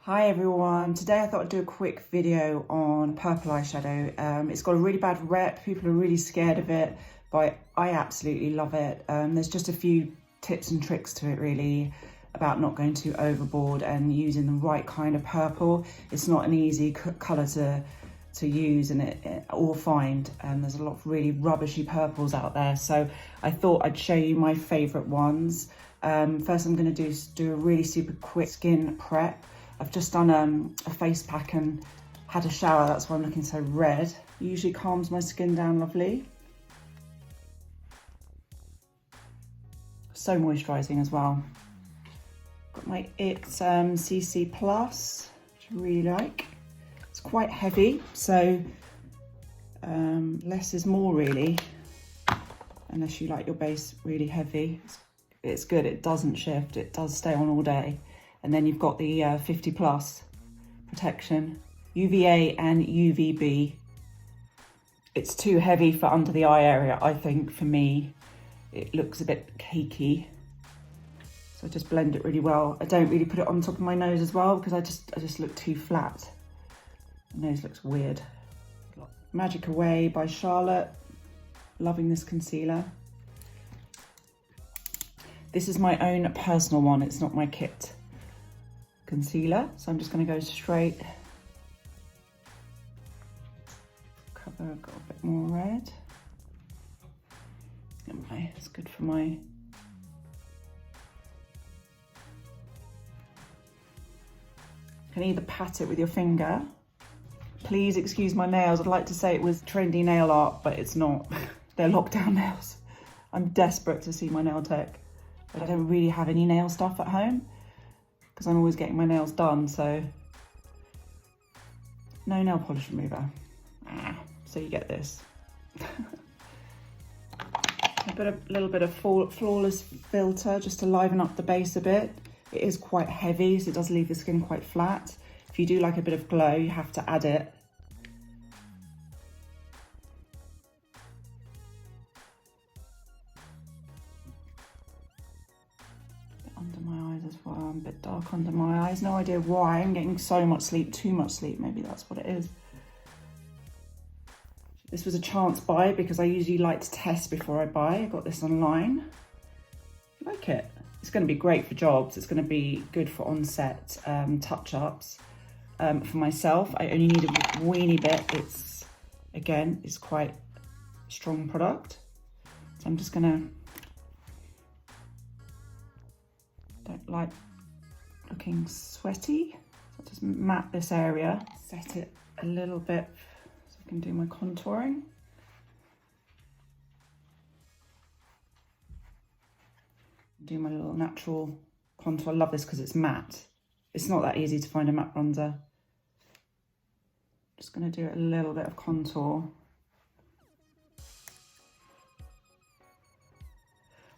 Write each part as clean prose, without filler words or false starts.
Hi everyone, today I thought I'd do a quick video on purple eyeshadow. It's got a really bad rep, people are really scared of it, but I absolutely love it. There's just a few tips and tricks to it really about not going too overboard and using the right kind of purple. It's not an easy colour to use or find, and there's a lot of really rubbishy purples out there, so I thought I'd show you my favourite ones. First I'm going to do a really super quick skin prep. I've just done a face pack and had a shower, that's why I'm looking so red. Usually calms my skin down lovely. So moisturising as well. Got my It's CC Plus, which I really like. It's quite heavy, so less is more really, unless you like your base really heavy. It's good, it doesn't shift, it does stay on all day. And then you've got the 50 plus protection, UVA and UVB. It's too heavy for under the eye area, I think, for me. It looks a bit cakey. So I just blend it really well. I don't really put it on top of my nose as well because I just look too flat. My nose looks weird. Magic Away by Charlotte. Loving this concealer. This is my own personal one, it's not my kit concealer, so I'm just going to go straight. Cover, got a bit more red. Anyway, it's good for my you can either pat it with your finger. Please excuse my nails. I'd like to say it was trendy nail art, but it's not. They're lockdown nails. I'm desperate to see my nail tech. I don't really have any nail stuff at home because I'm always getting my nails done, so no nail polish remover. So you get this. I put a little bit of Flawless filter just to liven up the base a bit. It is quite heavy, so it does leave the skin quite flat. If you do like a bit of glow, you have to add it. Under my eyes as well, I'm a bit dark under my eyes. No idea why, I'm getting so much sleep, too much sleep, maybe that's what it is. This was a chance buy because I usually like to test before I buy. I got this online. I like it. It's going to be great for jobs. It's going to be good for on-set touch-ups. For myself, I only need a weeny bit. It's quite a strong product. So I'm just going to, don't like looking sweaty. So I'll just map this area, set it a little bit so I can do my contouring. Do my little natural contour. I love this because it's matte. It's not that easy to find a matte bronzer. Just going to do a little bit of contour.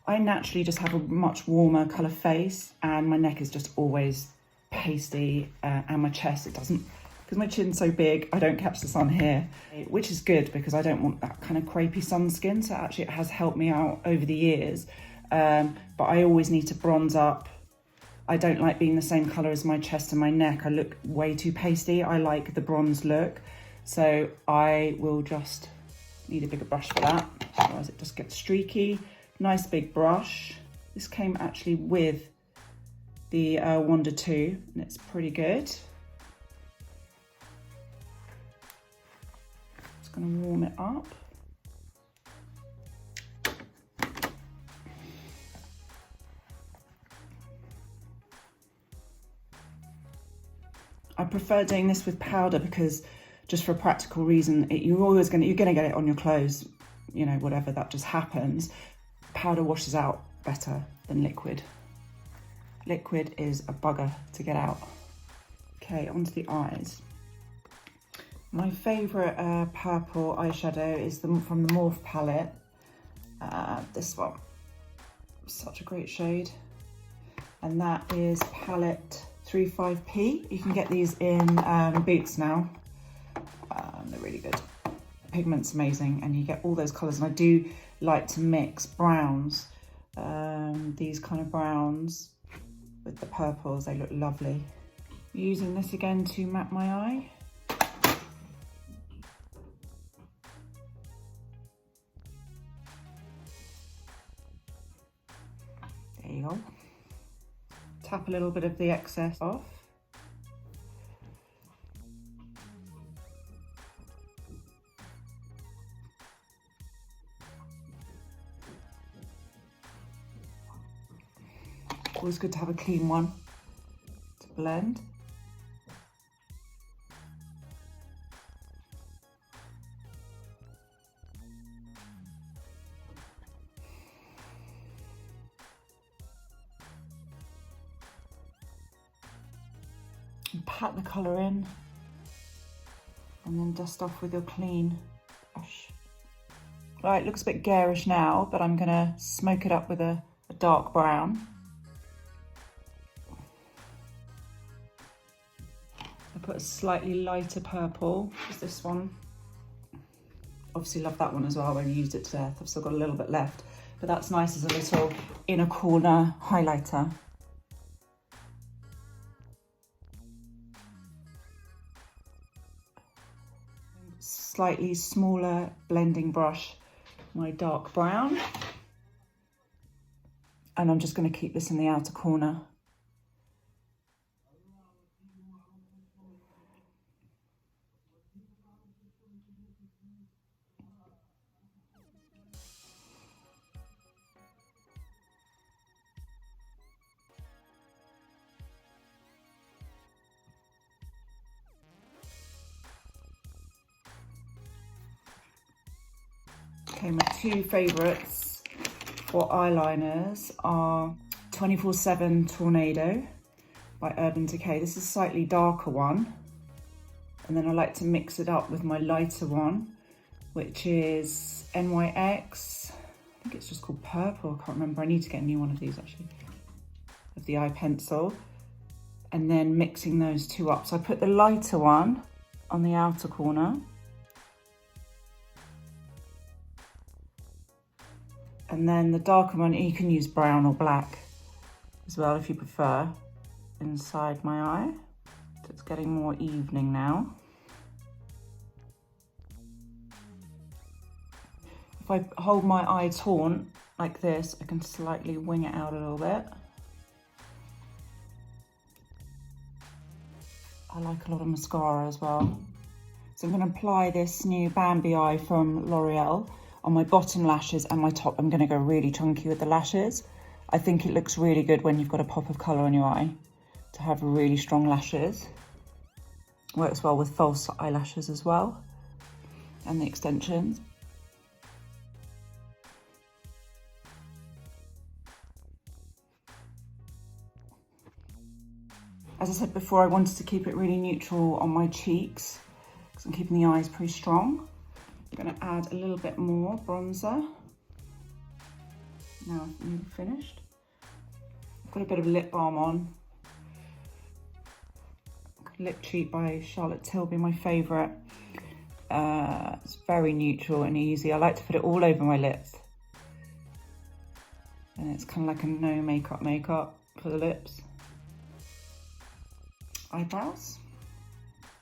I naturally just have a much warmer colour face, and my neck is just always pasty, and my chest, it doesn't, because my chin's so big, I don't catch the sun here, which is good because I don't want that kind of crepey sun skin, so actually it has helped me out over the years. But I always need to bronze up. I don't like being the same colour as my chest and my neck. I look way too pasty. I like the bronze look. So I will just need a bigger brush for that. Otherwise it just gets streaky. Nice big brush. This came actually with the Wonder 2 and it's pretty good. Just going to warm it up. I prefer doing this with powder because just for a practical reason, you're gonna get it on your clothes, you know, whatever, that just happens. Powder washes out better than liquid. Liquid is a bugger to get out. Okay, onto the eyes. My favourite purple eyeshadow is from the Morphe palette. This one, such a great shade. And that is palette 35P. You can get these in Boots now. They're really good. The pigment's amazing, and you get all those colours. And I do like to mix browns, these kind of browns with the purples. They look lovely. Using this again to map my eye. There you go. Tap a little bit of the excess off. Always good to have a clean one to blend. And pat the colour in and then dust off with your clean brush. Right, looks a bit garish now, but I'm gonna smoke it up with a dark brown. I put a slightly lighter purple, is this one. Obviously love that one as well, I've used it to death. I've still got a little bit left, but that's nice as a little inner corner highlighter. Slightly smaller blending brush, my dark brown. And I'm just going to keep this in the outer corner. Okay, my two favourites for eyeliners are 24/7 Tornado by Urban Decay. This is a slightly darker one. And then I like to mix it up with my lighter one, which is NYX. I think it's just called Purple, I can't remember. I need to get a new one of these actually, of the eye pencil. And then mixing those two up. So I put the lighter one on the outer corner. And then the darker one, you can use brown or black as well if you prefer, inside my eye. So it's getting more evening now. If I hold my eye taut like this, I can slightly wing it out a little bit. I like a lot of mascara as well. So I'm going to apply this new Bambi eye from L'Oreal on my bottom lashes and my top. I'm going to go really chunky with the lashes. I think it looks really good when you've got a pop of colour on your eye to have really strong lashes. Works well with false eyelashes as well, and the extensions. As I said before, I wanted to keep it really neutral on my cheeks because I'm keeping the eyes pretty strong. I'm going to add a little bit more bronzer. Now I've nearly finished. I've got a bit of lip balm on. Lip Cheat by Charlotte Tilbury, my favourite. It's very neutral and easy. I like to put it all over my lips. And it's kind of like a no makeup for the lips. Eyebrows.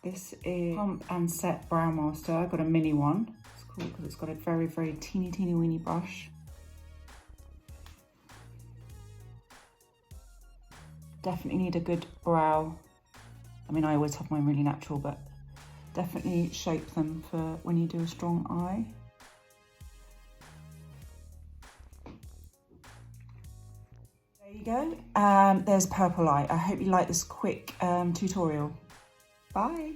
This is Pump and Set Brow Master. I got a mini one. It's cool because it's got a very, very teeny weeny brush. Definitely need a good brow. I mean, I always have mine really natural, but definitely shape them for when you do a strong eye. There you go. There's purple eye. I hope you like this quick tutorial. Bye.